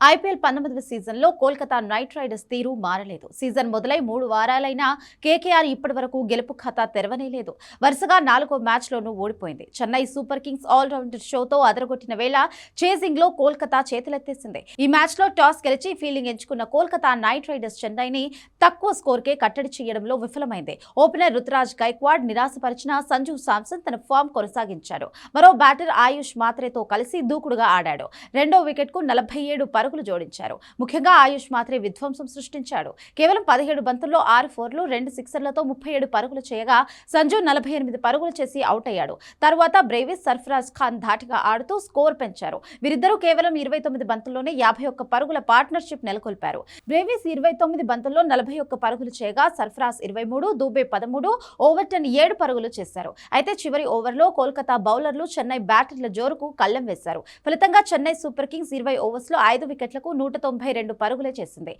IPL 19వ సీజన్లో Kolkata knight riders తీరు మారలేదు. సీజన్ మొదలై 3 వారాలైనా కేకేఆర్ ఇప్పటివరకు గెలుపు ఖాతా తెరవనేలేదు. వరుసగా 4వ మ్యాచ్లోనూ ఓడిపోయింది. చెన్నై సూపర్ కింగ్స్ ఆల్రౌండర్ షోతో అదరగొట్టిన వేళ చేజింగ్లో కోల్కతా చేతులెత్తేసింది. ఈ మ్యాచ్లో టాస్ గెలిచి ఫీల్డింగ్ ఎంచుకున్న కోల్కతా నైట్ రైడర్స్ చెన్నైని తక్కువ స్కోర్కే కట్టడి చేయడంలో విఫలమైంది. ఓపెనర్ రుతురాజ్ గైక్వాడ్ నిరాశపరిచిన సంజు శాంసన్ తన ఫామ్ కొనసాగించాడు. మరో బ్యాటర్ ఆయుష్ మాత్రేతో కలిసి దూకుడుగా ఆడాడు. రెండో వికెట్కు 47 పరుగులు జోడించారు. ముఖ్యంగా ఆయుష్ మాత్రే విధ్వంసం సృష్టించాడు. కేవలం 17 బంతుల్లో 6 ఫోర్లు 2 సిక్సర్లతో 37 పరుగులు చేయగా సంజు 48 పరుగులు చేసి అవుట్ అయ్యాడు. తర్వాత బ్రేవిస్ సర్ఫరాజ్ ఖాన్ ధాటిగా ఆడుతూ స్కోర్ పెంచారు. వీరిద్దరూ కేవలం 29 బంతుల్లోనే 51 పరుగుల పార్ట్నర్షిప్ నెలకొల్పారు. బ్రేవిస్ 29 బంతుల్లో 41 పరుగులు చేయగా సర్ఫరాజ్ 23, దూబే 13, ఓవర్టన్ 7 పరుగులు చేశారు. అయితే చివరి ఓవర్లో కోల్కతా బౌలర్లు చెన్నై బ్యాటర్ల జోరుకు కళ్లెం వేశారు. ఫలితంగా చెన్నై సూపర్ కింగ్స్ 20 ఓవర్స్లో 5 వికెట్లకు 192 పరుగులే చేసింది.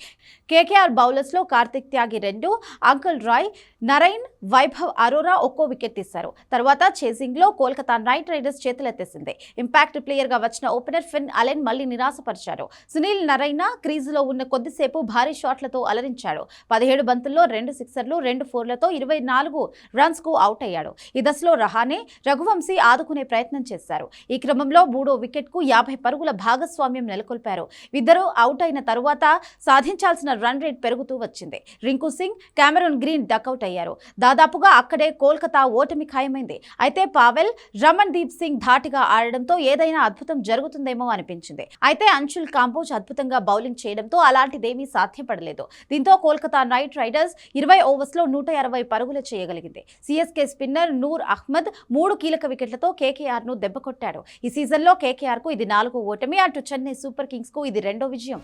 కేకేఆర్ బౌలర్స్ లో కార్తిక్ త్యాగి 2, అంకుల్ రాయ్, నరైన్, వైభవ్ అరోరా ఒక్కో వికెట్ తీశారు. తర్వాత చేసింగ్ లో కోల్కతా నైట్ రైడర్స్ చేతులెత్తేసింది. ఇంపాక్ట్ ప్లేయర్ గా వచ్చిన ఓపెనర్ ఫిన్ అలెన్ మళ్లీ నిరాశపరిచారు. సునీల్ నరైనా క్రీజులో ఉన్న కొద్దిసేపు భారీ షాట్లతో అలరించాడు. 17 బంతుల్లో 2 సిక్సర్లు 2 ఫోర్లతో 24 రన్స్ కు అవుట్ అయ్యాడు. ఈ దశలో రహానే, రఘువంశీ ఆదుకునే ప్రయత్నం చేశారు. ఈ క్రమంలో 3వ వికెట్ కు 50 పరుగుల భాగస్వామ్యం నెలకొల్పారు. ఇద్దరు అవుట్ అయిన తరువాత సాధించాల్సిన రన్ రేట్ పెరుగుతూ వచ్చింది. Rinku Singh, Cameroon green duck out అయ్యారు. దాదాపుగా అక్కడే కోల్కతా ఓటమి ఖాయమైంది. అయితే పావెల్, రమణ్ దీప్ సింగ్ ధాటిగా ఆడడంతో ఏదైనా అద్భుతం జరుగుతుందేమో అనిపించింది. అయితే అంశుల్ కాంబోజ్ అద్భుతంగా బౌలింగ్ చేయడంతో అలాంటిదేమీ సాధ్యపడలేదు. దీంతో కోల్కతా నైట్ రైడర్స్ 20 ఓవర్స్లో 160 పరుగులు చేయగలిగింది. సిఎస్కే స్పిన్నర్ నూర్ అహ్మద్ 3 కీలక వికెట్లతో కేకేఆర్ ను దెబ్బకొట్టాడు. ఈ సీజన్లో కేకేఆర్ కు ఇది 4వ ఓటమి. అటు చెన్నై సూపర్ కింగ్స్ కు ఇది 2వ విజయం.